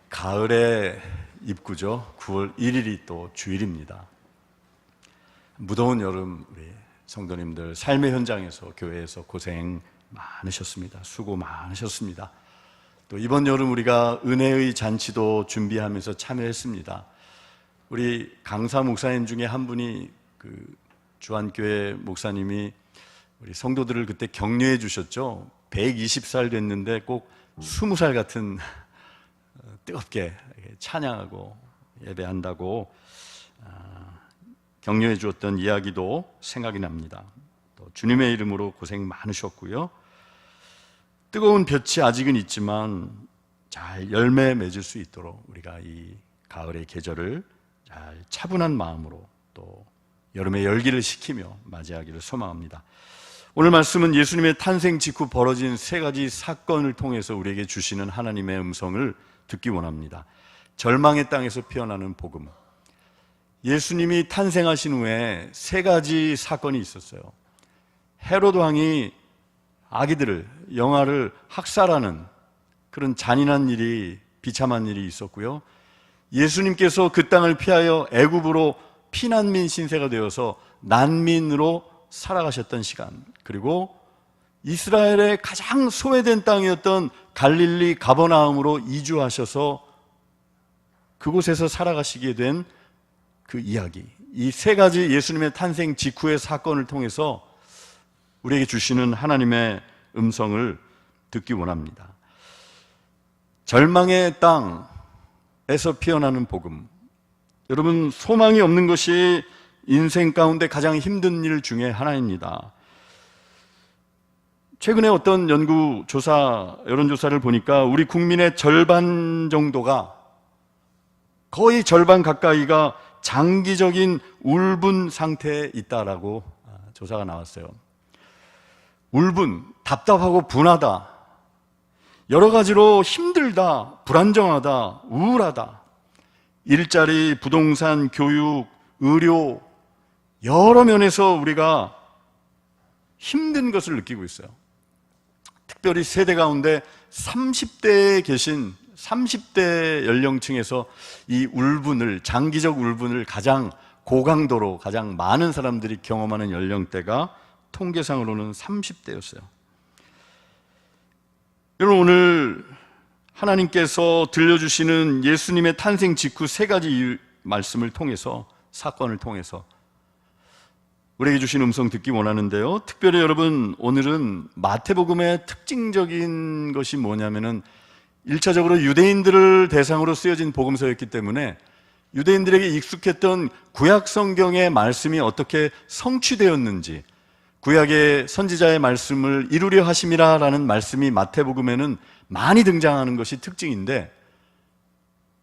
가을의 입구죠. 9월 1일이 또 주일입니다. 무더운 여름 우리 성도님들 삶의 현장에서 교회에서 고생 많으셨습니다. 수고 많으셨습니다. 또 이번 여름 우리가 은혜의 잔치도 준비하면서 참여했습니다. 우리 강사 목사님 중에 한 분이 주한교회 목사님이 우리 성도들을 그때 격려해 주셨죠. 120살 됐는데 꼭 20살 같은 뜨겁게 찬양하고 예배한다고 격려해 주었던 이야기도 생각이 납니다. 또 주님의 이름으로 고생 많으셨고요. 뜨거운 볕이 아직은 있지만 잘 열매 맺을 수 있도록 우리가 이 가을의 계절을 잘 차분한 마음으로 또 여름의 열기를 식히며 맞이하기를 소망합니다. 오늘 말씀은 예수님의 탄생 직후 벌어진 세 가지 사건을 통해서 우리에게 주시는 하나님의 음성을 듣기 원합니다. 절망의 땅에서 피어나는 복음. 예수님이 탄생하신 후에 세 가지 사건이 있었어요. 헤롯 왕이 아기들을, 영아를 학살하는 그런 잔인한 일이, 비참한 일이 있었고요. 예수님께서 그 땅을 피하여 애굽으로 피난민 신세가 되어서 난민으로 살아가셨던 시간, 그리고 이스라엘의 가장 소외된 땅이었던 갈릴리 가버나움으로 이주하셔서 그곳에서 살아가시게 된 그 이야기, 이 세 가지 예수님의 탄생 직후의 사건을 통해서 우리에게 주시는 하나님의 음성을 듣기 원합니다. 절망의 땅에서 피어나는 복음. 여러분, 소망이 없는 것이 인생 가운데 가장 힘든 일 중에 하나입니다. 최근에 어떤 여론조사를 보니까 우리 국민의 절반 정도가, 거의 절반 가까이가 장기적인 울분 상태에 있다라고 조사가 나왔어요. 울분, 답답하고 분하다, 여러 가지로 힘들다, 불안정하다, 우울하다, 일자리, 부동산, 교육, 의료, 여러 면에서 우리가 힘든 것을 느끼고 있어요. 특별히 세대 가운데 30대에 계신 30대 연령층에서 이 울분을, 장기적 울분을 가장 고강도로 가장 많은 사람들이 경험하는 연령대가 통계상으로는 30대였어요. 여러분, 오늘 하나님께서 들려주시는 예수님의 탄생 직후 세 가지 말씀을 통해서, 사건을 통해서 우리에게 주신 음성 듣기 원하는데요. 특별히 여러분, 오늘은 마태복음의 특징적인 것이 뭐냐면은 1차적으로 유대인들을 대상으로 쓰여진 복음서였기 때문에 유대인들에게 익숙했던 구약 성경의 말씀이 어떻게 성취되었는지, 구약의 선지자의 말씀을 이루려 하심이라 라는 말씀이 마태복음에는 많이 등장하는 것이 특징인데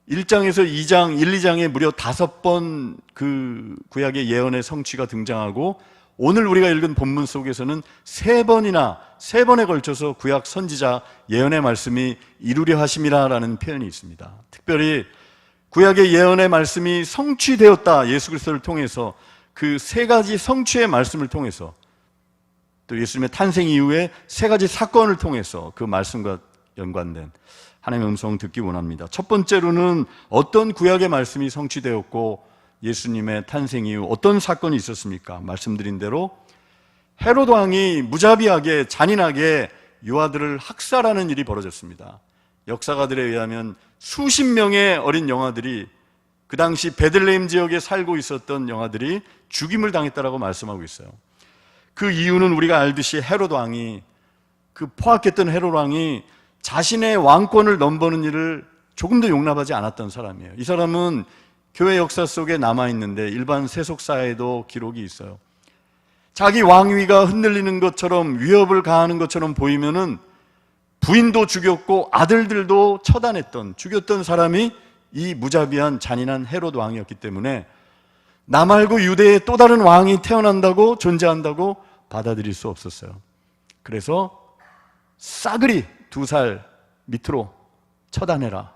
1장에서 2장, 1, 2장에 무려 5번 그 구약의 예언의 성취가 등장하고 오늘 우리가 읽은 본문 속에서는 3번에 걸쳐서 구약 선지자 예언의 말씀이 이루려 하심이라 라는 표현이 있습니다. 특별히 구약의 예언의 말씀이 성취되었다, 예수 그리스도를 통해서 그 세 가지 성취의 말씀을 통해서 또 예수님의 탄생 이후에 세 가지 사건을 통해서 그 말씀과 연관된 하나님의 음성 듣기 원합니다. 첫 번째로는 어떤 구약의 말씀이 성취되었고 예수님의 탄생 이후 어떤 사건이 있었습니까? 말씀드린 대로 헤롯 왕이 무자비하게 잔인하게 유아들을 학살하는 일이 벌어졌습니다. 역사가들에 의하면 수십 명의 어린 영아들이, 그 당시 베들레헴 지역에 살고 있었던 영아들이 죽임을 당했다라고 말씀하고 있어요. 그 이유는 우리가 알듯이 헤롯 왕이, 그 포악했던 헤롯 왕이 자신의 왕권을 넘보는 일을 조금도 용납하지 않았던 사람이에요. 이 사람은 교회 역사 속에 남아있는데 일반 세속사에도 기록이 있어요. 자기 왕위가 흔들리는 것처럼, 위협을 가하는 것처럼 보이면은 부인도 죽였고 아들들도 처단했던, 죽였던 사람이 이 무자비한 잔인한 헤롯 왕이었기 때문에 나 말고 유대에 또 다른 왕이 태어난다고, 존재한다고 받아들일 수 없었어요. 그래서 싸그리 2살 밑으로 처단해라,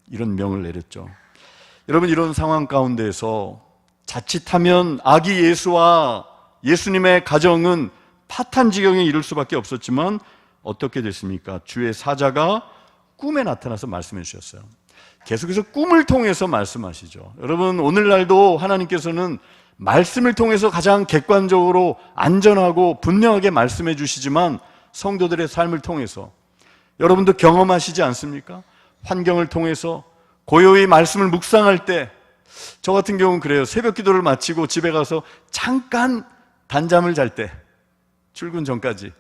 이런 명을 내렸죠. 여러분, 이런 상황 가운데에서 자칫하면 아기 예수와 예수님의 가정은 파탄 지경에 이를 수밖에 없었지만 어떻게 됐습니까? 주의 사자가 꿈에 나타나서 말씀해 주셨어요. 계속해서 꿈을 통해서 말씀하시죠. 여러분, 오늘날도 하나님께서는 말씀을 통해서 가장 객관적으로 안전하고 분명하게 말씀해 주시지만 성도들의 삶을 통해서 여러분도 경험하시지 않습니까? 환경을 통해서 고요히 말씀을 묵상할 때, 저 같은 경우는 그래요. 새벽 기도를 마치고 집에 가서 잠깐 단잠을 잘 때, 출근 전까지,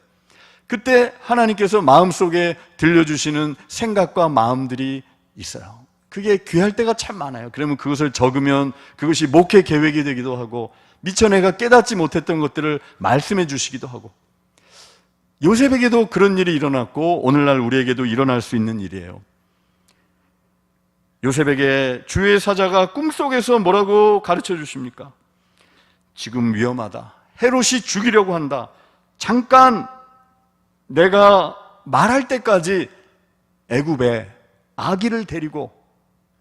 그때 하나님께서 마음속에 들려주시는 생각과 마음들이 있어요. 그게 귀할 때가 참 많아요. 그러면 그것을 적으면 그것이 목회 계획이 되기도 하고, 미처 내가 깨닫지 못했던 것들을 말씀해 주시기도 하고, 요셉에게도 그런 일이 일어났고 오늘날 우리에게도 일어날 수 있는 일이에요. 요셉에게 주의 사자가 꿈속에서 뭐라고 가르쳐 주십니까? 지금 위험하다. 헤롯이 죽이려고 한다. 잠깐 내가 말할 때까지 애굽에 아기를 데리고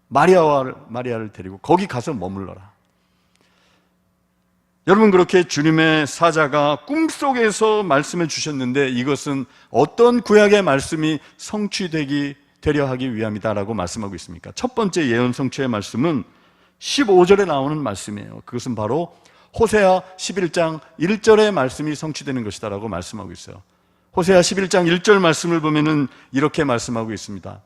마리아를 데리고 거기 가서 머물러라. 여러분, 그렇게 주님의 사자가 꿈속에서 말씀해 주셨는데 이것은 어떤 구약의 말씀이 되려 하기 위함이다라고 말씀하고 있습니까? 첫 번째 예언 성취의 말씀은 15절에 나오는 말씀이에요. 그것은 바로 호세아 11장 1절의 말씀이 성취되는 것이다라고 말씀하고 있어요. 호세아 11장 1절 말씀을 보면은 이렇게 말씀하고 있습니다.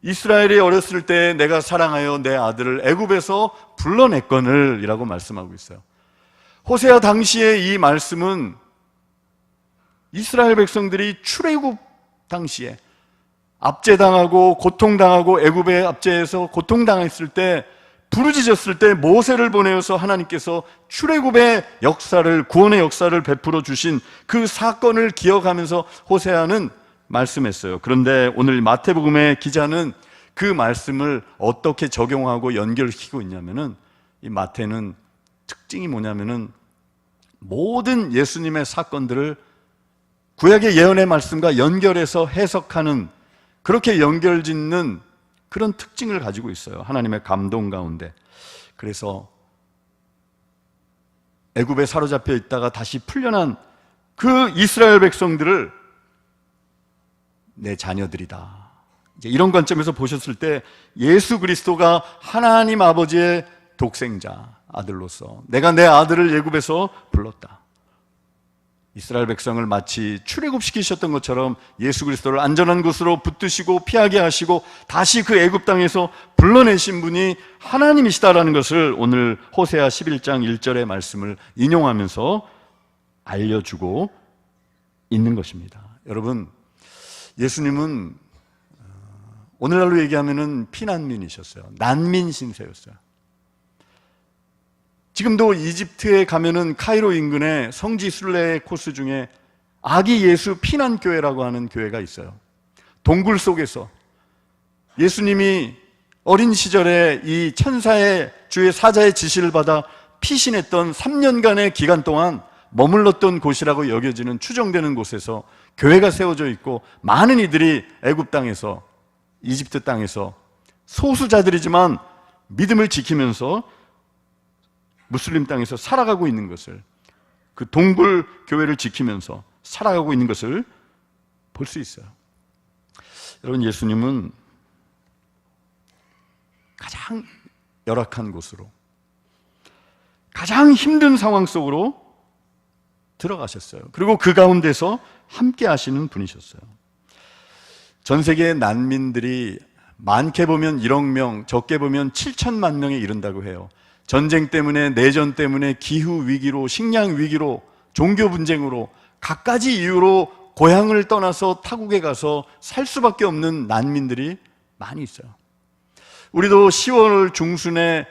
이스라엘이 어렸을 때 내가 사랑하여 내 아들을 애굽에서 불러냈거늘 이라고 말씀하고 있어요. 호세아 당시에 이 말씀은 이스라엘 백성들이 출애굽 당시에 압제당하고 고통당하고 애굽의 압제에서 고통당했을 때, 부르짖었을 때 모세를 보내어서 하나님께서 출애굽의 역사를, 구원의 역사를 베풀어 주신 그 사건을 기억하면서 호세아는 말씀했어요. 그런데 오늘 마태복음의 기자는 그 말씀을 어떻게 적용하고 연결시키고 있냐면은, 이 마태는 특징이 뭐냐면은 모든 예수님의 사건들을 구약의 예언의 말씀과 연결해서 해석하는, 그렇게 연결짓는 그런 특징을 가지고 있어요. 하나님의 감동 가운데. 그래서 애굽에 사로잡혀 있다가 다시 풀려난 그 이스라엘 백성들을 내 자녀들이다, 이제 이런 관점에서 보셨을 때 예수 그리스도가 하나님 아버지의 독생자 아들로서 내가 내 아들을 애굽에서 불렀다. 이스라엘 백성을 마치 출애굽시키셨던 것처럼 예수 그리스도를 안전한 곳으로 붙드시고 피하게 하시고 다시 그 애굽 땅에서 불러내신 분이 하나님이시다라는 것을 오늘 호세아 11장 1절의 말씀을 인용하면서 알려주고 있는 것입니다. 여러분, 예수님은 오늘날로 얘기하면은 피난민이셨어요. 난민 신세였어요. 지금도 이집트에 가면은 카이로 인근에 성지 순례 코스 중에 아기 예수 피난교회라고 하는 교회가 있어요. 동굴 속에서 예수님이 어린 시절에 이 천사의, 주의 사자의 지시를 받아 피신했던 3년간의 기간 동안 머물렀던 곳이라고 여겨지는, 추정되는 곳에서 교회가 세워져 있고, 많은 이들이 애굽 땅에서, 이집트 땅에서 소수자들이지만 믿음을 지키면서 무슬림 땅에서 살아가고 있는 것을, 그 동굴 교회를 지키면서 살아가고 있는 것을 볼 수 있어요. 여러분, 예수님은 가장 열악한 곳으로, 가장 힘든 상황 속으로 들어가셨어요. 그리고 그 가운데서 함께 하시는 분이셨어요. 전 세계의 난민들이 많게 보면 1억 명, 적게 보면 7천만 명에 이른다고 해요. 전쟁 때문에, 내전 때문에, 기후 위기로, 식량 위기로, 종교 분쟁으로, 갖가지 이유로 고향을 떠나서 타국에 가서 살 수밖에 없는 난민들이 많이 있어요. 우리도 10월 중순에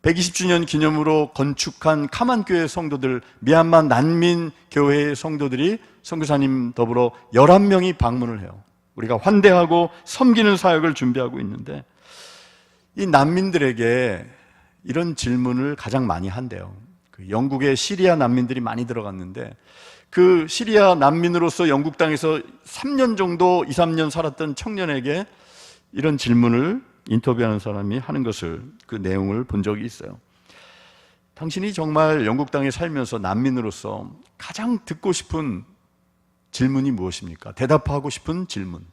120주년 기념으로 건축한 카만교회 성도들, 미얀마 난민교회의 성도들이, 선교사님 더불어 11명이 방문을 해요. 우리가 환대하고 섬기는 사역을 준비하고 있는데, 이 난민들에게 이런 질문을 가장 많이 한대요. 영국에 시리아 난민들이 많이 들어갔는데, 그 시리아 난민으로서 영국 땅에서 3년 정도, 2, 3년 살았던 청년에게 이런 질문을 인터뷰하는 사람이 하는 것을, 그 내용을 본 적이 있어요. 당신이 정말 영국 땅에 살면서 난민으로서 가장 듣고 싶은 질문이 무엇입니까? 대답하고 싶은 질문.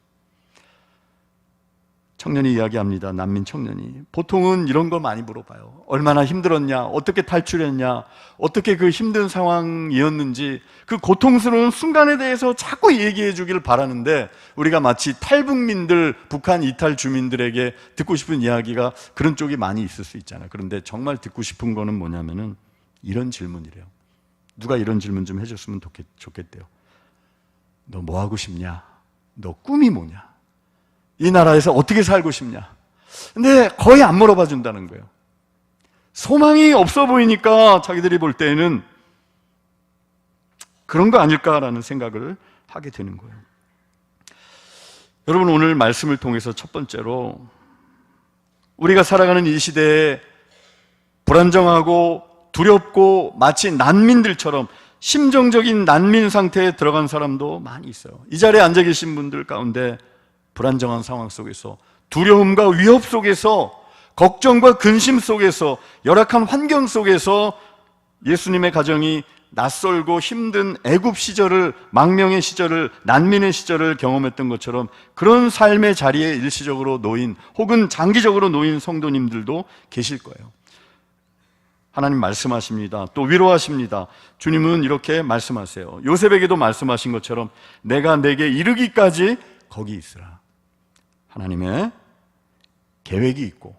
청년이 이야기합니다. 난민 청년이. 보통은 이런 거 많이 물어봐요. 얼마나 힘들었냐? 어떻게 탈출했냐? 어떻게 그 힘든 상황이었는지 그 고통스러운 순간에 대해서 자꾸 얘기해 주길 바라는데 우리가 마치 탈북민들, 북한 이탈 주민들에게 듣고 싶은 이야기가 그런 쪽이 많이 있을 수 있잖아요. 그런데 정말 듣고 싶은 거는 뭐냐면은 이런 질문이래요. 누가 이런 질문 좀 해줬으면 좋겠대요. 너 뭐 하고 싶냐? 너 꿈이 뭐냐? 이 나라에서 어떻게 살고 싶냐? 근데 거의 안 물어봐 준다는 거예요. 소망이 없어 보이니까 자기들이 볼 때에는 그런 거 아닐까라는 생각을 하게 되는 거예요. 여러분, 오늘 말씀을 통해서 첫 번째로 우리가 살아가는 이 시대에 불안정하고 두렵고 마치 난민들처럼 심정적인 난민 상태에 들어간 사람도 많이 있어요. 이 자리에 앉아 계신 분들 가운데 불안정한 상황 속에서, 두려움과 위협 속에서, 걱정과 근심 속에서, 열악한 환경 속에서 예수님의 가정이 낯설고 힘든 애굽 시절을, 망명의 시절을, 난민의 시절을 경험했던 것처럼 그런 삶의 자리에 일시적으로 놓인 혹은 장기적으로 놓인 성도님들도 계실 거예요. 하나님 말씀하십니다. 또 위로하십니다. 주님은 이렇게 말씀하세요. 요셉에게도 말씀하신 것처럼 내가 내게 이르기까지 거기 있으라. 하나님의 계획이 있고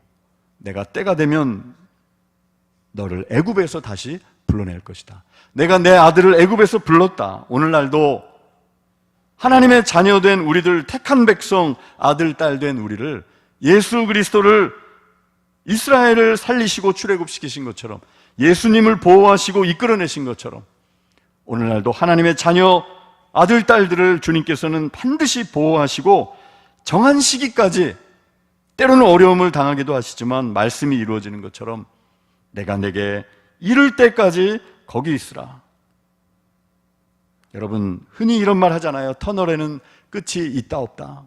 내가 때가 되면 너를 애굽에서 다시 불러낼 것이다. 내가 내 아들을 애굽에서 불렀다. 오늘날도 하나님의 자녀된 우리들, 택한 백성, 아들, 딸 된 우리를, 예수 그리스도를, 이스라엘을 살리시고 출애굽시키신 것처럼, 예수님을 보호하시고 이끌어내신 것처럼 오늘날도 하나님의 자녀, 아들, 딸들을 주님께서는 반드시 보호하시고 정한 시기까지, 때로는 어려움을 당하기도 하시지만 말씀이 이루어지는 것처럼 내가 내게 이를 때까지 거기 있으라. 여러분, 흔히 이런 말 하잖아요. 터널에는 끝이 있다 없다.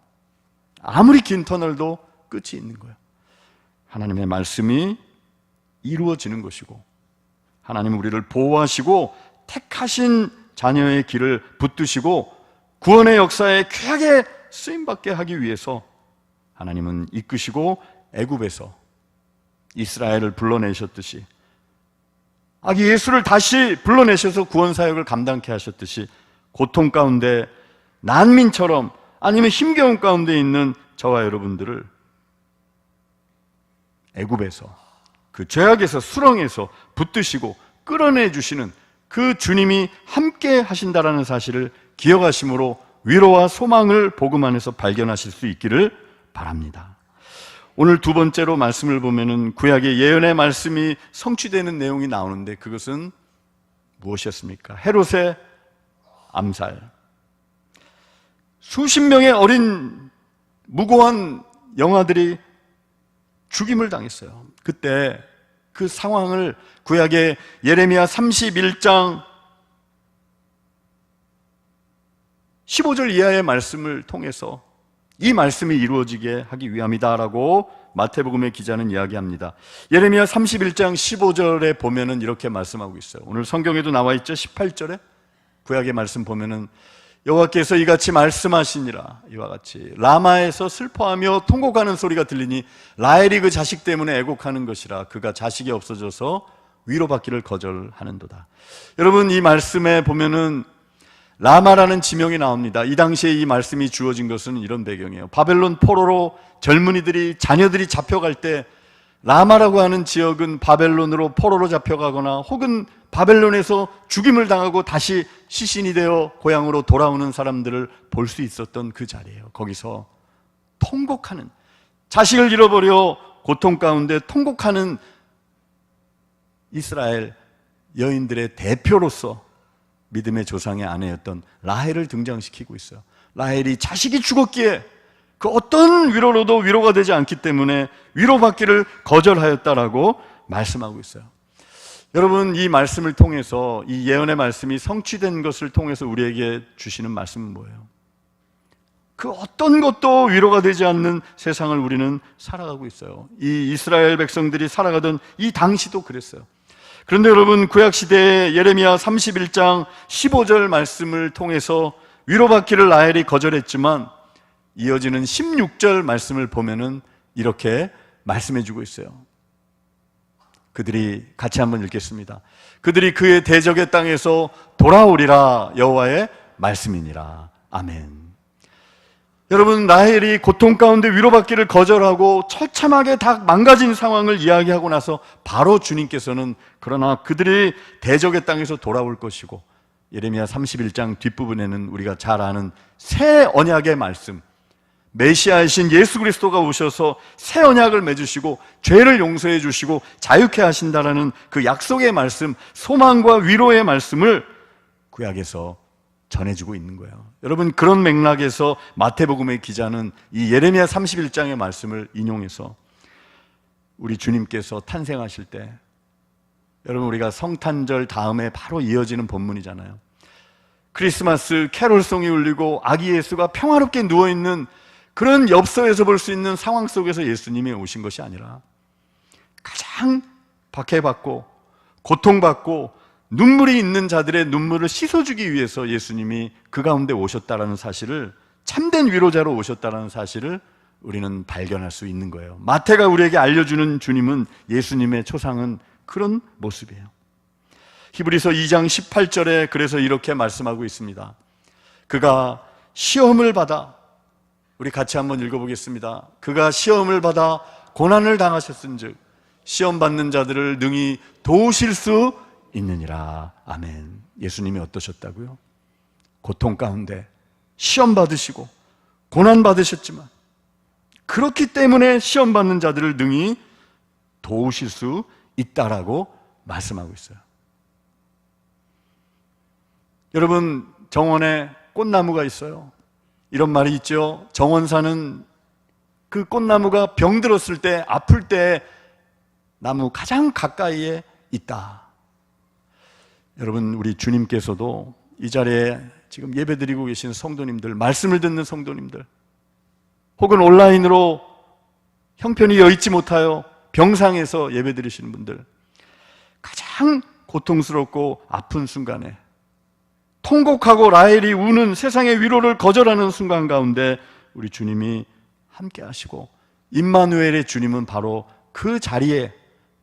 아무리 긴 터널도 끝이 있는 거예요. 하나님의 말씀이 이루어지는 것이고 하나님 우리를 보호하시고 택하신 자녀의 길을 붙드시고 구원의 역사에 귀하게 쓰임받게 하기 위해서 하나님은 이끄시고 애굽에서 이스라엘을 불러내셨듯이, 아기 예수를 다시 불러내셔서 구원사역을 감당케 하셨듯이 고통 가운데 난민처럼, 아니면 힘겨운 가운데 있는 저와 여러분들을 애굽에서, 그 죄악에서, 수렁에서 붙드시고 끌어내주시는 그 주님이 함께 하신다라는 사실을 기억하심으로 위로와 소망을 복음 안에서 발견하실 수 있기를 바랍니다. 오늘 두 번째로 말씀을 보면은 구약의 예언의 말씀이 성취되는 내용이 나오는데 그것은 무엇이었습니까? 헤롯의 암살. 수십 명의 어린 무고한 영아들이 죽임을 당했어요. 그때 그 상황을 구약의 예레미야 31장 15절 이하의 말씀을 통해서 이 말씀이 이루어지게 하기 위함이다라고 마태복음의 기자는 이야기합니다. 예레미야 31장 15절에 보면은 이렇게 말씀하고 있어요. 오늘 성경에도 나와 있죠. 18절에 구약의 말씀 보면은 여호와께서 이같이 말씀하시니라. 이와 같이 라마에서 슬퍼하며 통곡하는 소리가 들리니 라헬이 그 자식 때문에 애곡하는 것이라. 그가 자식이 없어져서 위로받기를 거절하는도다. 여러분, 이 말씀에 보면은 라마라는 지명이 나옵니다. 이 당시에 이 말씀이 주어진 것은 이런 배경이에요. 바벨론 포로로 젊은이들이, 자녀들이 잡혀갈 때 라마라고 하는 지역은 바벨론으로 포로로 잡혀가거나 혹은 바벨론에서 죽임을 당하고 다시 시신이 되어 고향으로 돌아오는 사람들을 볼 수 있었던 그 자리예요. 거기서 통곡하는, 자식을 잃어버려 고통 가운데 통곡하는 이스라엘 여인들의 대표로서 믿음의 조상의 아내였던 라헬을 등장시키고 있어요. 라헬이 자식이 죽었기에 그 어떤 위로로도 위로가 되지 않기 때문에 위로받기를 거절하였다라고 말씀하고 있어요. 여러분, 이 말씀을 통해서, 이 예언의 말씀이 성취된 것을 통해서 우리에게 주시는 말씀은 뭐예요? 그 어떤 것도 위로가 되지 않는 세상을 우리는 살아가고 있어요. 이 이스라엘 백성들이 살아가던 이 당시도 그랬어요. 그런데 여러분, 구약시대의 예레미야 31장 15절 말씀을 통해서 위로받기를 라헬이 거절했지만 이어지는 16절 말씀을 보면은 이렇게 말씀해 주고 있어요. 그들이 같이 한번 읽겠습니다. 그들이 그의 대적의 땅에서 돌아오리라. 여호와의 말씀이니라. 아멘. 여러분, 라헬이 고통 가운데 위로받기를 거절하고 처참하게 다 망가진 상황을 이야기하고 나서 바로 주님께서는 그러나 그들이 대적의 땅에서 돌아올 것이고, 예레미야 31장 뒷부분에는 우리가 잘 아는 새 언약의 말씀, 메시아이신 예수 그리스도가 오셔서 새 언약을 맺으시고 죄를 용서해 주시고 자유케 하신다라는 그 약속의 말씀, 소망과 위로의 말씀을 구약에서 전해주고 있는 거예요. 여러분, 그런 맥락에서 마태복음의 기자는 이 예레미야 31장의 말씀을 인용해서 우리 주님께서 탄생하실 때, 여러분, 우리가 성탄절 다음에 바로 이어지는 본문이잖아요. 크리스마스 캐롤송이 울리고 아기 예수가 평화롭게 누워있는 그런 엽서에서 볼 수 있는 상황 속에서 예수님이 오신 것이 아니라 가장 박해받고 고통받고 눈물이 있는 자들의 눈물을 씻어주기 위해서 예수님이 그 가운데 오셨다라는 사실을, 참된 위로자로 오셨다라는 사실을 우리는 발견할 수 있는 거예요. 마태가 우리에게 알려주는 주님은, 예수님의 초상은 그런 모습이에요. 히브리서 2장 18절에 그래서 이렇게 말씀하고 있습니다. 그가 시험을 받아, 우리 같이 한번 읽어보겠습니다. 그가 시험을 받아 고난을 당하셨은즉 시험 받는 자들을 능히 도우실 수 있느니라. 아멘. 예수님이 어떠셨다고요? 고통 가운데 시험 받으시고 고난 받으셨지만 그렇기 때문에 시험 받는 자들을 능히 도우실 수 있다라고 말씀하고 있어요. 여러분, 정원에 꽃나무가 있어요. 이런 말이 있죠. 정원사는 그 꽃나무가 병들었을 때, 아플 때 나무 가장 가까이에 있다. 여러분, 우리 주님께서도 이 자리에 지금 예배드리고 계신 성도님들, 말씀을 듣는 성도님들, 혹은 온라인으로 형편이 여의치 못하여 병상에서 예배드리시는 분들, 가장 고통스럽고 아픈 순간에, 통곡하고 라헬이 우는 세상의 위로를 거절하는 순간 가운데 우리 주님이 함께 하시고, 임마누엘의 주님은 바로 그 자리에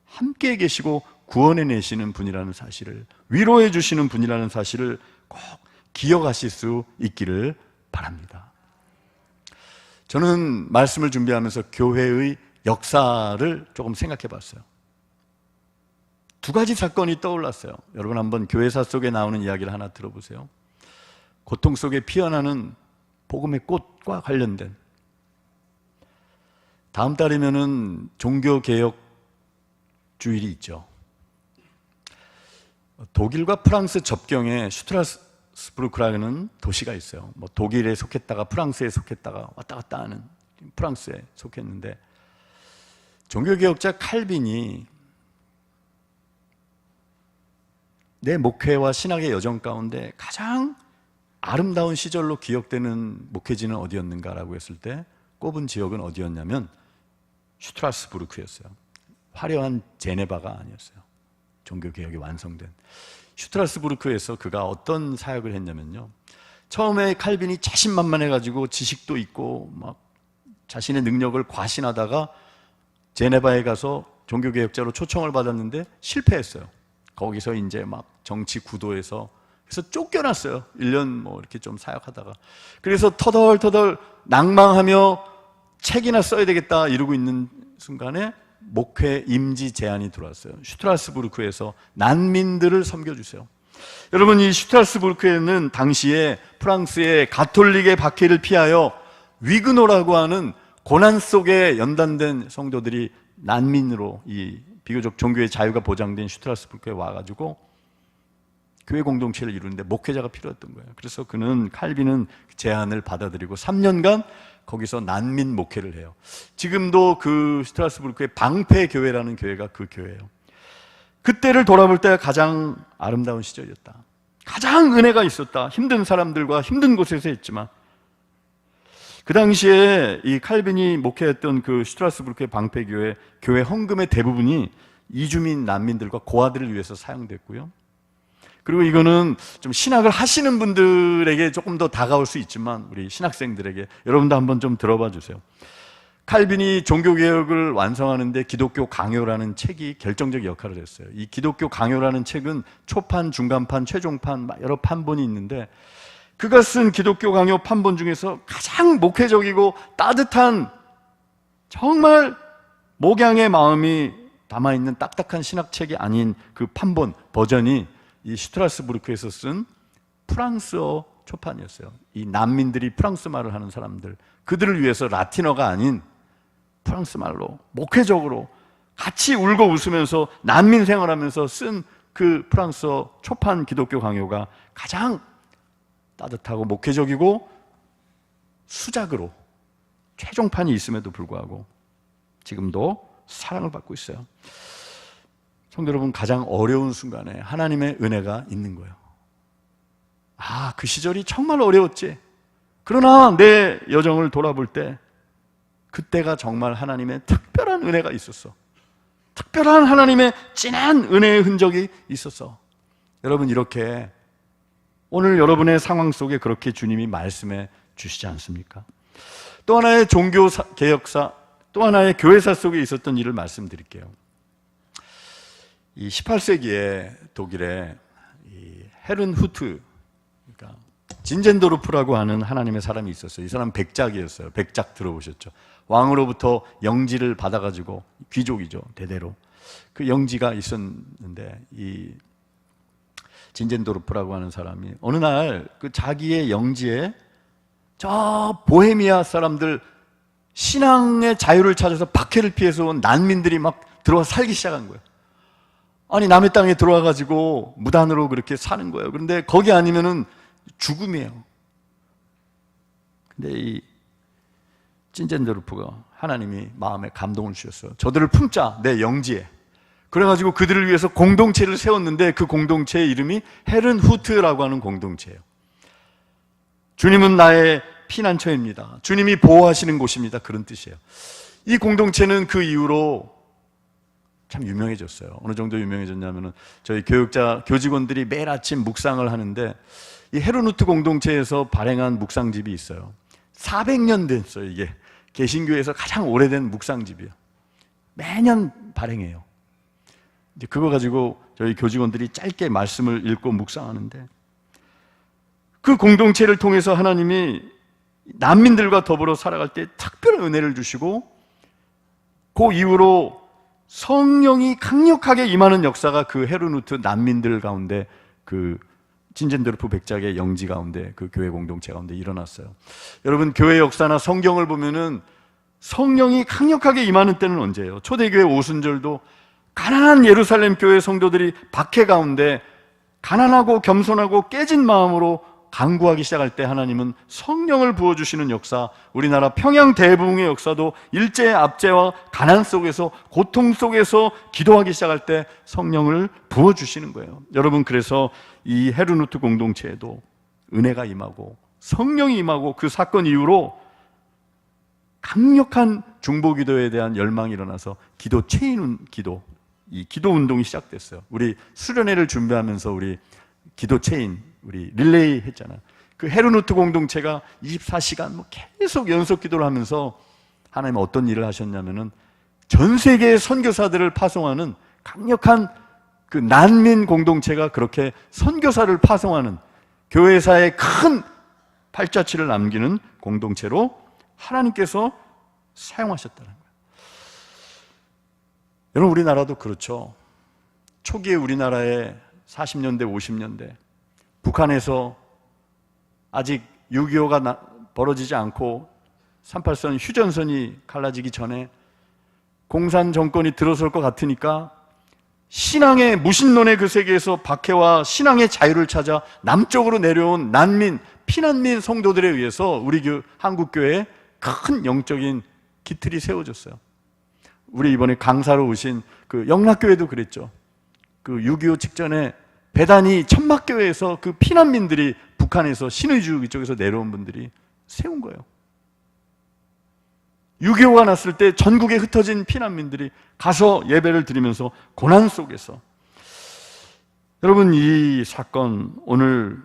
함께 계시고 구원해 내시는 분이라는 사실을, 위로해 주시는 분이라는 사실을 꼭 기억하실 수 있기를 바랍니다. 저는 말씀을 준비하면서 교회의 역사를 조금 생각해 봤어요. 두 가지 사건이 떠올랐어요. 여러분, 한번 교회사 속에 나오는 이야기를 하나 들어보세요. 고통 속에 피어나는 복음의 꽃과 관련된, 다음 달이면은 종교개혁 주일이 있죠. 독일과 프랑스 접경에 슈트라스부르크라는 도시가 있어요. 뭐 독일에 속했다가 프랑스에 속했다가 왔다 갔다 하는, 프랑스에 속했는데, 종교개혁자 칼빈이 내 목회와 신학의 여정 가운데 가장 아름다운 시절로 기억되는 목회지는 어디였는가라고 했을 때 꼽은 지역은 어디였냐면 슈트라스부르크였어요. 화려한 제네바가 아니었어요. 종교개혁이 완성된 슈트라스부르크에서 그가 어떤 사역을 했냐면요, 처음에 칼빈이 자신만만해가지고 지식도 있고 막 자신의 능력을 과신하다가 제네바에 가서 종교개혁자로 초청을 받았는데 실패했어요. 거기서 이제 막 정치 구도에서, 그래서 쫓겨났어요. 1년 뭐 이렇게 좀 사역하다가. 그래서 터덜터덜 낭망하며 책이나 써야 되겠다 이러고 있는 순간에 목회 임지 제안이 들어왔어요. 슈트라스부르크에서 난민들을 섬겨주세요. 여러분, 이 슈트라스부르크에는 당시에 프랑스의 가톨릭의 박해를 피하여 위그노라고 하는 고난 속에 연단된 성도들이 난민으로, 이 비교적 종교의 자유가 보장된 슈트라스부르크에 와가지고 교회 공동체를 이루는데 목회자가 필요했던 거예요. 그래서 칼빈은 제안을 받아들이고 3년간 거기서 난민 목회를 해요. 지금도 그 슈트라스부르크의 방패교회라는 교회가 그 교회예요. 그때를 돌아볼 때 가장 아름다운 시절이었다. 가장 은혜가 있었다. 힘든 사람들과 힘든 곳에서 했지만, 그 당시에 이 칼빈이 목회했던 그 슈트라스부르크의 방패교회, 교회 헌금의 대부분이 이주민 난민들과 고아들을 위해서 사용됐고요. 그리고 이거는 좀 신학을 하시는 분들에게 조금 더 다가올 수 있지만 우리 신학생들에게 여러분도 한번 좀 들어봐 주세요. 칼빈이 종교개혁을 완성하는데 기독교 강요라는 책이 결정적 역할을 했어요. 이 기독교 강요라는 책은 초판, 중간판, 최종판 여러 판본이 있는데 그가 쓴 기독교 강요 판본 중에서 가장 목회적이고 따뜻한 정말 목양의 마음이 담아있는 딱딱한 신학책이 아닌 그 판본 버전이 이 슈트라스부르크에서 쓴 프랑스어 초판이었어요. 이 난민들이 프랑스 말을 하는 사람들, 그들을 위해서 라틴어가 아닌 프랑스 말로 목회적으로 같이 울고 웃으면서 난민 생활하면서 쓴 그 프랑스어 초판 기독교 강요가 가장 따뜻하고 목회적이고 수작으로 최종판이 있음에도 불구하고 지금도 사랑을 받고 있어요. 성도 여러분, 가장 어려운 순간에 하나님의 은혜가 있는 거예요. 아, 그 시절이 정말 어려웠지. 그러나 내 여정을 돌아볼 때 그때가 정말 하나님의 특별한 은혜가 있었어. 특별한 하나님의 진한 은혜의 흔적이 있었어. 여러분, 이렇게 오늘 여러분의 상황 속에 그렇게 주님이 말씀해 주시지 않습니까? 또 하나의 종교 개혁사, 또 하나의 교회사 속에 있었던 일을 말씀드릴게요. 이 18세기에 독일에 이 헤른후트, 그러니까 진젠도르프라고 하는 하나님의 사람이 있었어요. 이 사람은 백작이었어요. 백작 들어보셨죠? 왕으로부터 영지를 받아가지고, 귀족이죠, 대대로. 그 영지가 있었는데 이 진젠도르프라고 하는 사람이 어느 날 그 자기의 영지에 저 보헤미아 사람들, 신앙의 자유를 찾아서 박해를 피해서 온 난민들이 막 들어와 살기 시작한 거예요. 아니, 남의 땅에 들어와가지고 무단으로 그렇게 사는 거예요. 그런데 거기 아니면은 죽음이에요. 근데 이 찐젠도르프가 하나님이 마음에 감동을 주셨어요. 저들을 품자, 내 영지에. 그래가지고 그들을 위해서 공동체를 세웠는데 그 공동체의 이름이 헤른후트라고 하는 공동체예요. 주님은 나의 피난처입니다. 주님이 보호하시는 곳입니다. 그런 뜻이에요. 이 공동체는 그 이후로 참 유명해졌어요. 어느 정도 유명해졌냐면은 저희 교직원들이 매일 아침 묵상을 하는데 이 헤르누트 공동체에서 발행한 묵상집이 있어요. 400년 됐어요. 이게 개신교에서 가장 오래된 묵상집이에요. 매년 발행해요. 이제 그거 가지고 저희 교직원들이 짧게 말씀을 읽고 묵상하는데 그 공동체를 통해서 하나님이 난민들과 더불어 살아갈 때 특별한 은혜를 주시고 그 이후로 성령이 강력하게 임하는 역사가 그 헤르누트 난민들 가운데 그 진젠도르프 백작의 영지 가운데 그 교회 공동체 가운데 일어났어요. 여러분, 교회 역사나 성경을 보면은 성령이 강력하게 임하는 때는 언제예요? 초대교회 오순절도 가난한 예루살렘 교회 성도들이 박해 가운데 가난하고 겸손하고 깨진 마음으로 간구하기 시작할 때 하나님은 성령을 부어주시는 역사, 우리나라 평양 대부흥의 역사도 일제의 압제와 가난 속에서, 고통 속에서 기도하기 시작할 때 성령을 부어주시는 거예요. 여러분, 그래서 이 헤르누트 공동체에도 은혜가 임하고 성령이 임하고 그 사건 이후로 강력한 중보기도에 대한 열망이 일어나서 기도 체인 기도, 이 기도 운동이 시작됐어요. 우리 수련회를 준비하면서 우리 기도 체인, 우리 릴레이 했잖아요. 그 헤르누트 공동체가 24시간 뭐 계속 연속 기도를 하면서 하나님은 어떤 일을 하셨냐면은 전 세계의 선교사들을 파송하는 강력한 그 난민 공동체가 그렇게 선교사를 파송하는 교회사에 큰 팔자취를 남기는 공동체로 하나님께서 사용하셨다는 거예요. 여러분, 우리나라도 그렇죠. 초기에 우리나라에 40년대, 50년대 북한에서 아직 6.25가 벌어지지 않고 38선 휴전선이 갈라지기 전에 공산 정권이 들어설 것 같으니까 신앙의 무신론의 그 세계에서 박해와 신앙의 자유를 찾아 남쪽으로 내려온 난민, 피난민 성도들에 의해서 우리 한국교회에 큰 영적인 기틀이 세워졌어요. 우리 이번에 강사로 오신 그 영락교회도 그랬죠. 그 6.25 직전에 배단이 천막교회에서 그 피난민들이 북한에서 신의주 이쪽에서 내려온 분들이 세운 거예요. 6.25가 났을 때 전국에 흩어진 피난민들이 가서 예배를 드리면서 고난 속에서, 여러분, 이 사건, 오늘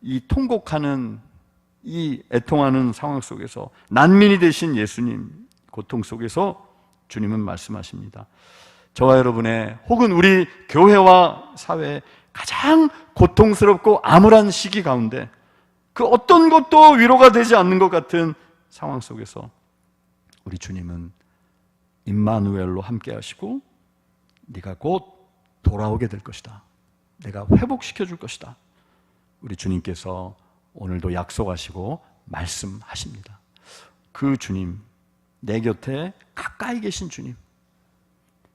이 통곡하는, 이 애통하는 상황 속에서 난민이 되신 예수님, 고통 속에서 주님은 말씀하십니다. 저와 여러분의 혹은 우리 교회와 사회의 가장 고통스럽고 암울한 시기 가운데 그 어떤 것도 위로가 되지 않는 것 같은 상황 속에서 우리 주님은 임마누엘로 함께 하시고 네가 곧 돌아오게 될 것이다. 내가 회복시켜 줄 것이다. 우리 주님께서 오늘도 약속하시고 말씀하십니다. 그 주님, 내 곁에 가까이 계신 주님,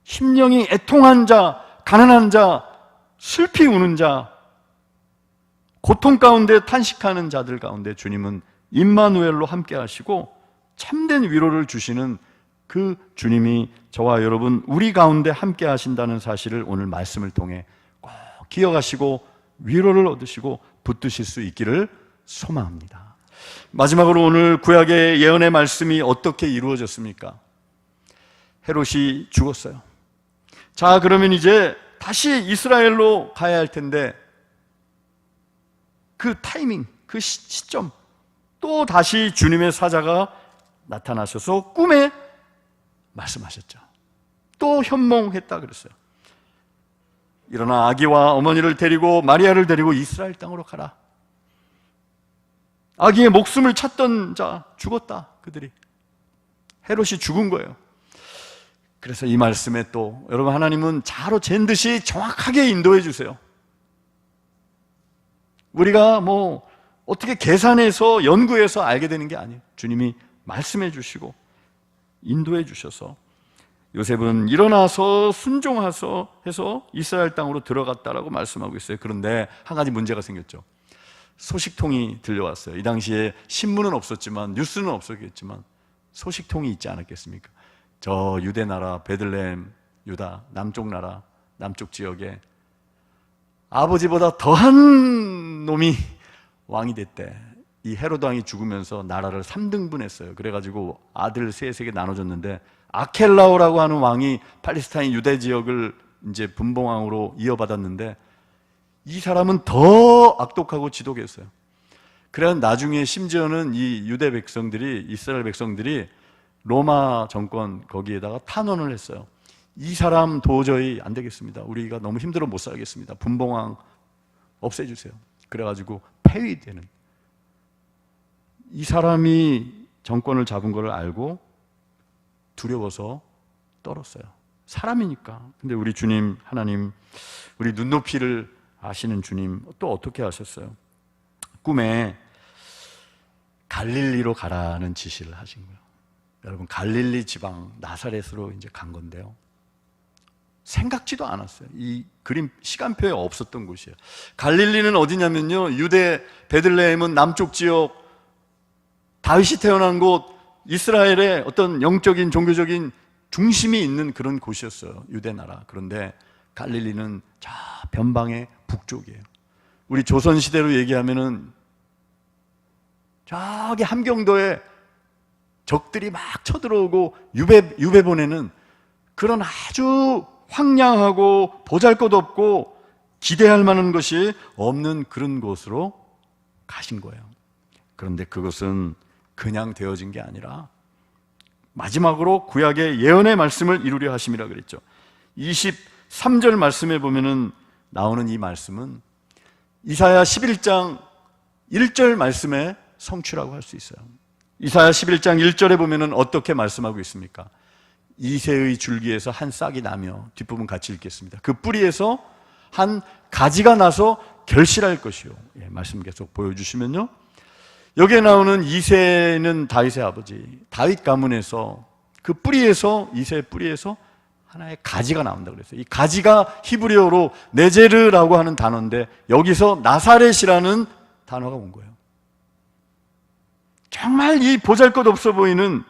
심령이 애통한 자, 가난한 자, 슬피 우는 자, 고통 가운데 탄식하는 자들 가운데 주님은 임마누엘로 함께 하시고 참된 위로를 주시는 그 주님이 저와 여러분 우리 가운데 함께 하신다는 사실을 오늘 말씀을 통해 꼭 기억하시고 위로를 얻으시고 붙드실 수 있기를 소망합니다. 마지막으로 오늘 구약의 예언의 말씀이 어떻게 이루어졌습니까? 헤롯이 죽었어요. 자, 그러면 이제 다시 이스라엘로 가야 할 텐데 그 타이밍, 그 시점, 또 다시 주님의 사자가 나타나셔서 꿈에 말씀하셨죠. 또 현몽했다 그랬어요. 일어나 아기와 어머니를 데리고 마리아를 데리고 이스라엘 땅으로 가라. 아기의 목숨을 찾던 자 죽었다. 그들이 헤롯이 죽은 거예요. 그래서 이 말씀에 또 여러분 하나님은 자로 잰 듯이 정확하게 인도해 주세요. 우리가 뭐 어떻게 계산해서 연구해서 알게 되는 게 아니에요. 주님이 말씀해 주시고 인도해 주셔서 요셉은 일어나서 순종해서 해서 이스라엘 땅으로 들어갔다라고 말씀하고 있어요. 그런데 한 가지 문제가 생겼죠. 소식통이 들려왔어요. 이 당시에 신문은 없었지만 뉴스는 없었겠지만 소식통이 있지 않았겠습니까? 저 유대 나라 베들레헴 유다 남쪽 나라 남쪽 지역에 아버지보다 더한 놈이 왕이 됐대. 이 헤롯 왕이 죽으면서 나라를 3등분했어요. 그래가지고 아들 셋에게 나눠줬는데 아켈라오라고 하는 왕이 팔레스타인 유대 지역을 이제 분봉왕으로 이어받았는데 이 사람은 더 악독하고 지독했어요. 그래야 나중에 심지어는 이 유대 백성들이 이스라엘 백성들이 로마 정권 거기에다가 탄원을 했어요. 이 사람 도저히 안 되겠습니다. 우리가 너무 힘들어 못 살겠습니다. 분봉왕 없애주세요. 그래가지고 폐위되는 이 사람이 정권을 잡은 걸 알고 두려워서 떨었어요. 사람이니까. 근데 우리 주님 하나님 우리 눈높이를 아시는 주님 또 어떻게 하셨어요? 꿈에 갈릴리로 가라는 지시를 하신 거예요. 여러분 갈릴리 지방 나사렛으로 이제 간 건데요. 생각지도 않았어요. 이 그림 시간표에 없었던 곳이에요. 갈릴리는 어디냐면요. 유대 베들레헴은 남쪽 지역 다윗이 태어난 곳 이스라엘의 어떤 영적인 종교적인 중심이 있는 그런 곳이었어요. 유대 나라. 그런데 갈릴리는 저 변방의 북쪽이에요. 우리 조선 시대로 얘기하면은 저기 함경도에 적들이 막 쳐들어오고 유배 보내는 그런 아주 황량하고 보잘것없고 기대할 만한 것이 없는 그런 곳으로 가신 거예요. 그런데 그것은 그냥 되어진 게 아니라 마지막으로 구약의 예언의 말씀을 이루려 하심이라 그랬죠. 23절 말씀에 보면은 나오는 이 말씀은 이사야 11장 1절 말씀의 성취라고 할 수 있어요. 이사야 11장 1절에 보면은 어떻게 말씀하고 있습니까? 이새의 줄기에서 한 싹이 나며 뒷부분 같이 읽겠습니다. 그 뿌리에서 한 가지가 나서 결실할 것이요. 예, 말씀 계속 보여주시면요. 여기에 나오는 이새는 다윗의 아버지 다윗 가문에서 그 뿌리에서 이새의 뿌리에서 하나의 가지가 나온다 그랬어요. 이 가지가 히브리어로 네제르라고 하는 단어인데 여기서 나사렛이라는 단어가 온 거예요. 정말 이 보잘것없어 보이는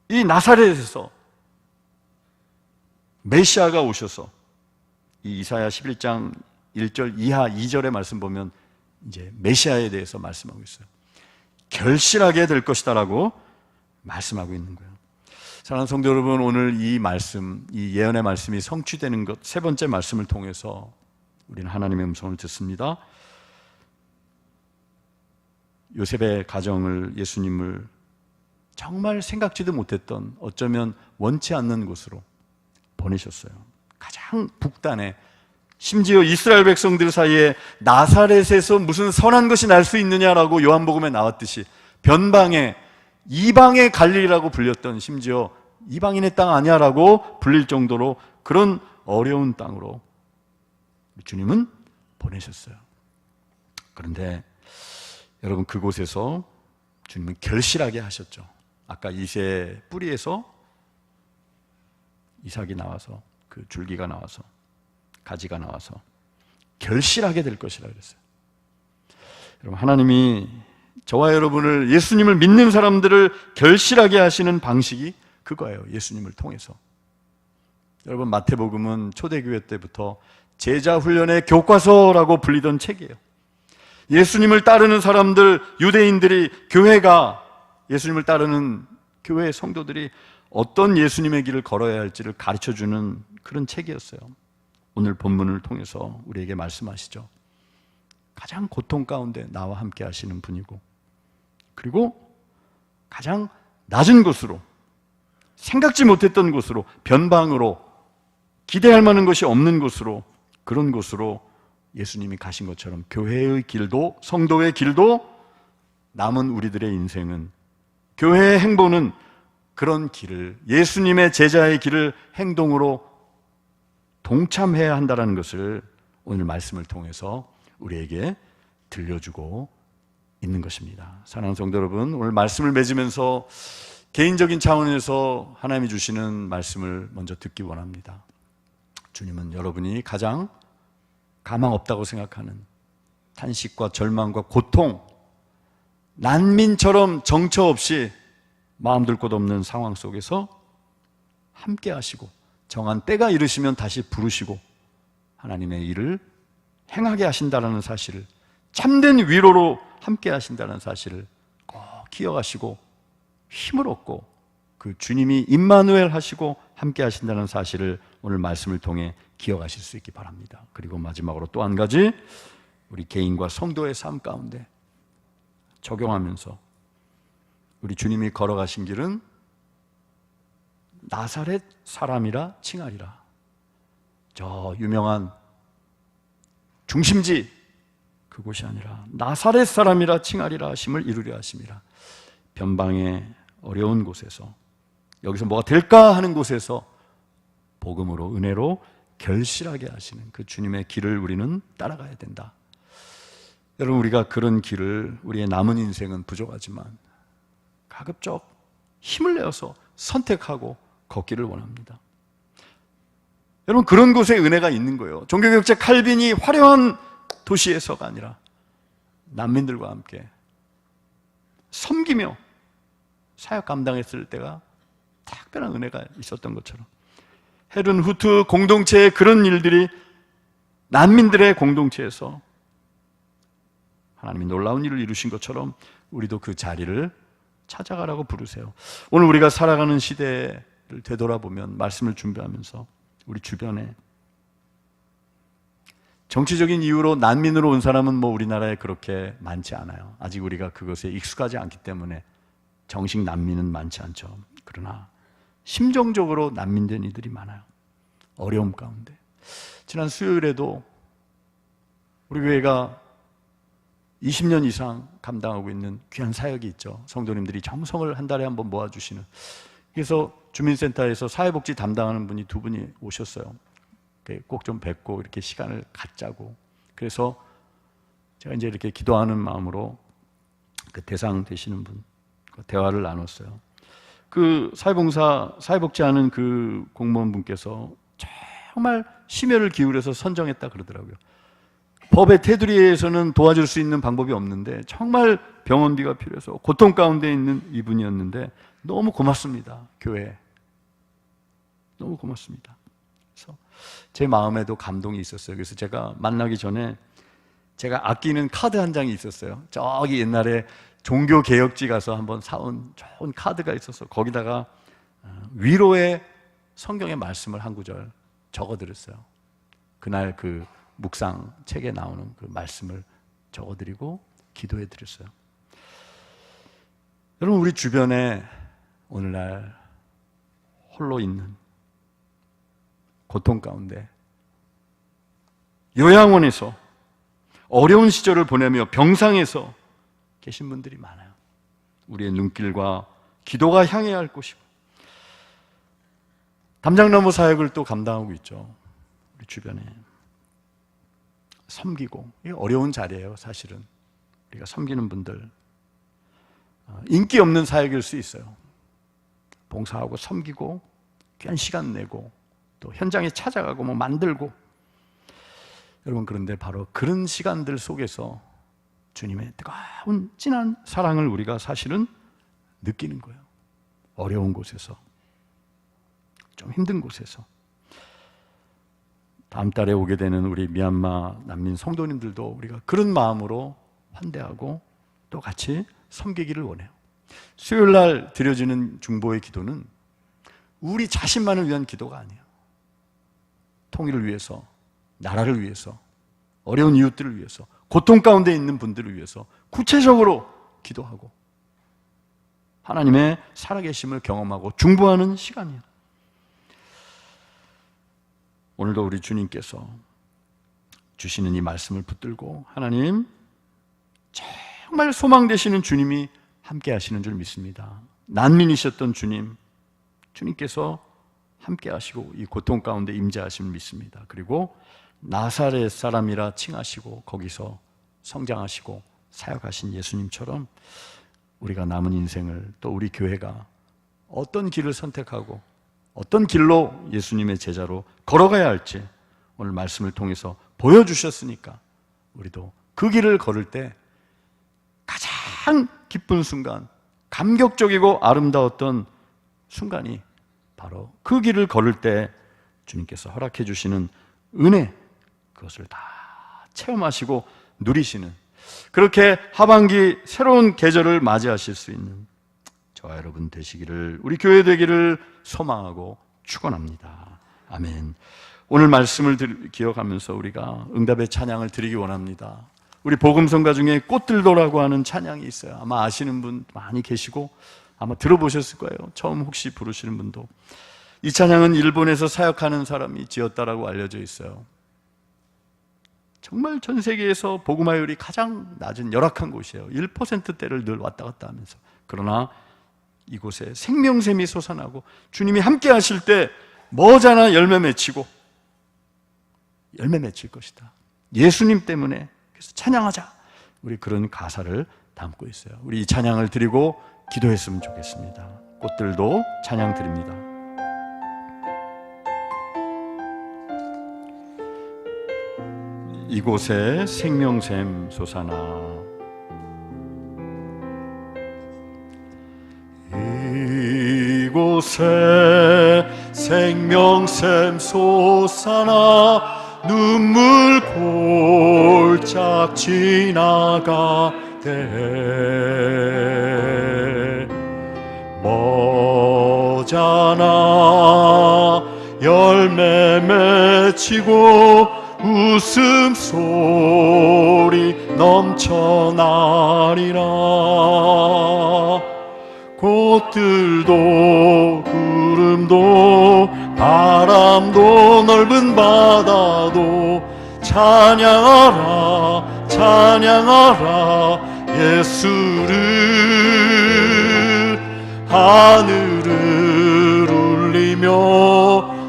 이 나사렛에서 메시아가 오셔서 이 이사야 11장 1절 이하 2절의 말씀 보면 이제 메시아에 대해서 말씀하고 있어요. 결실하게 될 것이다라고 말씀하고 있는 거예요. 사랑하는 성도 여러분, 오늘 이 말씀, 이 예언의 말씀이 성취되는 것, 세 번째 말씀을 통해서 우리는 하나님의 음성을 듣습니다. 요셉의 가정을 예수님을 정말 생각지도 못했던, 어쩌면 원치 않는 곳으로 보내셨어요. 가장 북단에, 심지어 이스라엘 백성들 사이에 나사렛에서 무슨 선한 것이 날 수 있느냐라고 요한복음에 나왔듯이 변방에, 이방의 갈릴리라고 불렸던, 심지어 이방인의 땅 아니야라고 불릴 정도로 그런 어려운 땅으로 주님은 보내셨어요. 그런데 여러분, 그곳에서 주님은 결실하게 하셨죠. 아까 이새 뿌리에서 이삭이 나와서, 그 줄기가 나와서, 가지가 나와서 결실하게 될 것이라 그랬어요. 여러분, 하나님이 저와 여러분을, 예수님을 믿는 사람들을 결실하게 하시는 방식이 그거예요. 예수님을 통해서. 여러분, 마태복음은 초대교회 때부터 제자 훈련의 교과서라고 불리던 책이에요. 예수님을 따르는 사람들, 유대인들이, 교회가, 예수님을 따르는 교회의 성도들이 어떤 예수님의 길을 걸어야 할지를 가르쳐주는 그런 책이었어요. 오늘 본문을 통해서 우리에게 말씀하시죠. 가장 고통 가운데 나와 함께 하시는 분이고, 그리고 가장 낮은 곳으로, 생각지 못했던 곳으로, 변방으로, 기대할 만한 것이 없는 곳으로, 그런 곳으로 예수님이 가신 것처럼 교회의 길도, 성도의 길도, 남은 우리들의 인생은, 교회의 행보는 그런 길을, 예수님의 제자의 길을 행동으로 동참해야 한다는 것을 오늘 말씀을 통해서 우리에게 들려주고 있는 것입니다. 사랑하는 성도 여러분, 오늘 말씀을 맺으면서 개인적인 차원에서 하나님이 주시는 말씀을 먼저 듣기 원합니다. 주님은 여러분이 가장 가망 없다고 생각하는 탄식과 절망과 고통, 난민처럼 정처 없이 마음 둘 곳 없는 상황 속에서 함께 하시고, 정한 때가 이르시면 다시 부르시고 하나님의 일을 행하게 하신다는 사실을, 참된 위로로 함께 하신다는 사실을 꼭 기억하시고 힘을 얻고, 그 주님이 임마누엘 하시고 함께 하신다는 사실을 오늘 말씀을 통해 기억하실 수 있기 바랍니다. 그리고 마지막으로 또 한 가지, 우리 개인과 성도의 삶 가운데 적용하면서 우리 주님이 걸어가신 길은 나사렛 사람이라 칭하리라. 저 유명한 중심지 그곳이 아니라 나사렛 사람이라 칭하리라 하심을 이루려 하심이라. 변방의 어려운 곳에서, 여기서 뭐가 될까 하는 곳에서 복음으로, 은혜로 결실하게 하시는 그 주님의 길을 우리는 따라가야 된다. 여러분, 우리가 그런 길을, 우리의 남은 인생은 부족하지만 가급적 힘을 내어서 선택하고 걷기를 원합니다. 여러분, 그런 곳에 은혜가 있는 거예요. 종교개혁자 칼빈이 화려한 도시에서가 아니라 난민들과 함께 섬기며 사역 감당했을 때가 특별한 은혜가 있었던 것처럼, 헤른 후트 공동체의 그런 일들이 난민들의 공동체에서 하나님이 놀라운 일을 이루신 것처럼 우리도 그 자리를 찾아가라고 부르세요. 오늘 우리가 살아가는 시대를 되돌아보면, 말씀을 준비하면서 우리 주변에 정치적인 이유로 난민으로 온 사람은 뭐 우리나라에 그렇게 많지 않아요. 아직 우리가 그것에 익숙하지 않기 때문에 정식 난민은 많지 않죠. 그러나 심정적으로 난민된 이들이 많아요. 어려움 가운데. 지난 수요일에도 우리 교회가 20년 이상 감당하고 있는 귀한 사역이 있죠. 성도님들이 정성을 한 달에 한 번 모아주시는. 그래서 주민센터에서 사회복지 담당하는 분이 두 분이 오셨어요. 꼭 좀 뵙고 이렇게 시간을 갖자고. 그래서 제가 이제 이렇게 기도하는 마음으로 그 대상 되시는 분 대화를 나눴어요. 그 사회복지하는 그 공무원분께서 정말 심혈을 기울여서 선정했다 그러더라고요. 법의 테두리에서는 도와줄 수 있는 방법이 없는데 정말 병원비가 필요해서 고통 가운데 있는 이분이었는데 너무 고맙습니다. 교회 너무 고맙습니다. 그래서 제 마음에도 감동이 있었어요. 그래서 제가 만나기 전에 제가 아끼는 카드 한 장이 있었어요. 저기 옛날에 종교개혁지 가서 한번 사온 좋은 카드가 있어서 거기다가 위로의 성경의 말씀을 한 구절 적어드렸어요. 그날 그 묵상 책에 나오는 그 말씀을 적어드리고 기도해드렸어요. 여러분, 우리 주변에 오늘날 홀로 있는 고통 가운데 요양원에서 어려운 시절을 보내며 병상에서 계신 분들이 많아요. 우리의 눈길과 기도가 향해야 할 곳이고, 담장나무 사역을 또 감당하고 있죠. 우리 주변에 섬기고, 이게 어려운 자리예요. 사실은 우리가 섬기는 분들, 인기 없는 사역일 수 있어요. 봉사하고 섬기고 귀한 시간 내고 또 현장에 찾아가고 뭐 만들고, 여러분, 그런데 바로 그런 시간들 속에서 주님의 뜨거운 진한 사랑을 우리가 사실은 느끼는 거예요. 어려운 곳에서, 좀 힘든 곳에서. 다음 달에 오게 되는 우리 미얀마 난민 성도님들도 우리가 그런 마음으로 환대하고 또 같이 섬기기를 원해요. 수요일 날 드려지는 중보의 기도는 우리 자신만을 위한 기도가 아니에요. 통일을 위해서, 나라를 위해서, 어려운 이웃들을 위해서, 고통 가운데 있는 분들을 위해서 구체적으로 기도하고 하나님의 살아계심을 경험하고 중보하는 시간이에요. 오늘도 우리 주님께서 주시는 이 말씀을 붙들고, 하나님 정말 소망 되시는 주님이 함께 하시는 줄 믿습니다. 난민이셨던 주님께서 함께 하시고 이 고통 가운데 임재하심을 믿습니다. 그리고 나사렛 사람이라 칭하시고 거기서 성장하시고 사역하신 예수님처럼 우리가 남은 인생을, 또 우리 교회가 어떤 길을 선택하고 어떤 길로 예수님의 제자로 걸어가야 할지 오늘 말씀을 통해서 보여주셨으니까, 우리도 그 길을 걸을 때 가장 기쁜 순간, 감격적이고 아름다웠던 순간이 바로 그 길을 걸을 때 주님께서 허락해 주시는 은혜, 그것을 다 체험하시고 누리시는, 그렇게 하반기 새로운 계절을 맞이하실 수 있는 저와 여러분 되시기를, 우리 교회 되기를 소망하고 축원합니다. 아멘. 오늘 말씀을 기억하면서 우리가 응답의 찬양을 드리기 원합니다. 우리 복음성가 중에 꽃들도라고 하는 찬양이 있어요. 아마 아시는 분 많이 계시고 아마 들어보셨을 거예요. 처음 혹시 부르시는 분도. 이 찬양은 일본에서 사역하는 사람이 지었다라고 알려져 있어요. 정말 전 세계에서 복음화율이 가장 낮은 열악한 곳이에요. 1%대를 늘 왔다 갔다 하면서. 그러나 이곳에 생명샘이 솟아나고 주님이 함께 하실 때 머지않아 열매 맺히고, 열매 맺힐 것이다. 예수님 때문에. 그래서 찬양하자. 우리 그런 가사를 담고 있어요. 우리 이 찬양을 드리고 기도했으면 좋겠습니다. 꽃들도 찬양 드립니다. 이곳에 생명샘 솟아나, 이곳에 생명샘 솟아나 눈물 골짝 지나가되 머지않아 열매 맺히고 웃음소리 넘쳐나리라. 꽃들도 구름도 바람도 넓은 바다도 찬양하라 찬양하라 예수를. 하늘을 울리며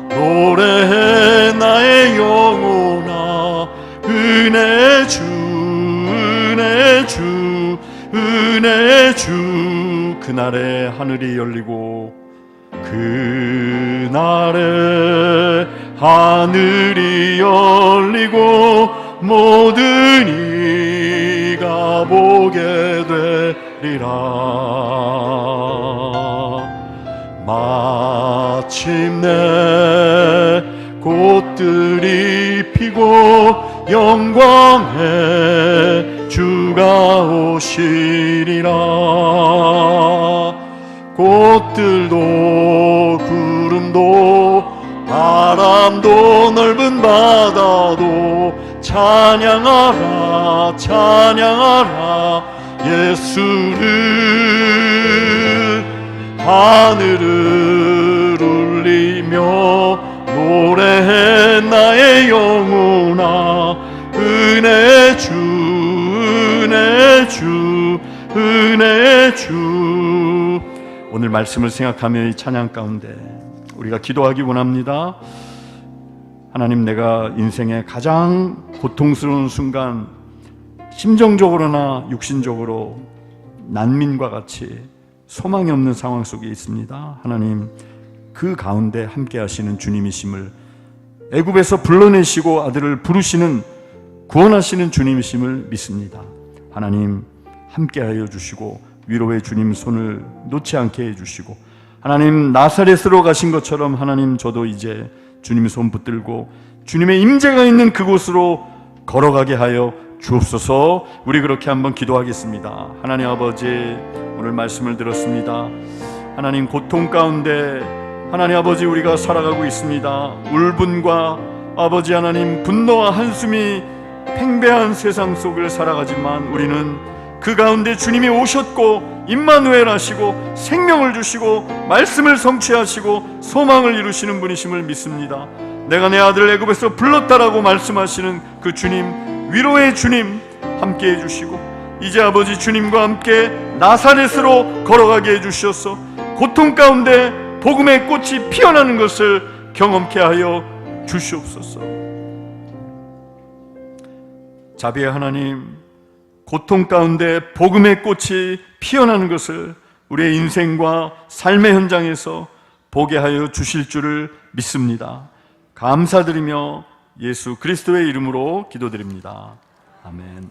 노래해 나의 영혼아. 은혜 주 은혜 주 은혜 주. 그날에 하늘이 열리고 그날에 하늘이 열리고 모든 이가 보게 되리라. 마침내 꽃들이 피고 영광의 주가 오시리라. 꽃들도 구름도 바람도 넓은 바다도 찬양하라 찬양하라 예수를. 하늘을 울리며 노래해 나의 영혼아. 은혜 주 은혜 주 은혜 주. 오늘 말씀을 생각하며 이 찬양 가운데 우리가 기도하기 원합니다. 하나님, 내가 인생의 가장 고통스러운 순간, 심정적으로나 육신적으로 난민과 같이 소망이 없는 상황 속에 있습니다. 하나님, 그 가운데 함께 하시는 주님이심을, 애굽에서 불러내시고 아들을 부르시는 구원하시는 주님이심을 믿습니다. 하나님, 함께하여 주시고 위로의 주님 손을 놓지 않게 해주시고, 하나님, 나사렛으로 가신 것처럼 하나님, 저도 이제 주님의 손 붙들고 주님의 임재가 있는 그곳으로 걸어가게 하여 주옵소서. 우리 그렇게 한번 기도하겠습니다. 하나님 아버지, 오늘 말씀을 들었습니다. 하나님, 고통 가운데 하나님 아버지 우리가 살아가고 있습니다. 울분과 아버지 하나님 분노와 한숨이 팽배한 세상 속을 살아가지만 우리는 그 가운데 주님이 오셨고 임마누엘 하시고 생명을 주시고 말씀을 성취하시고 소망을 이루시는 분이심을 믿습니다. 내가 내 아들을 애굽에서 불렀다라고 말씀하시는 그 주님, 위로의 주님 함께 해주시고, 이제 아버지 주님과 함께 나사렛으로 걸어가게 해주셔서 고통 가운데 복음의 꽃이 피어나는 것을 경험케 하여 주시옵소서. 자비의 하나님, 고통 가운데 복음의 꽃이 피어나는 것을 우리의 인생과 삶의 현장에서 보게 하여 주실 줄을 믿습니다. 감사드리며 예수 그리스도의 이름으로 기도드립니다. 아멘.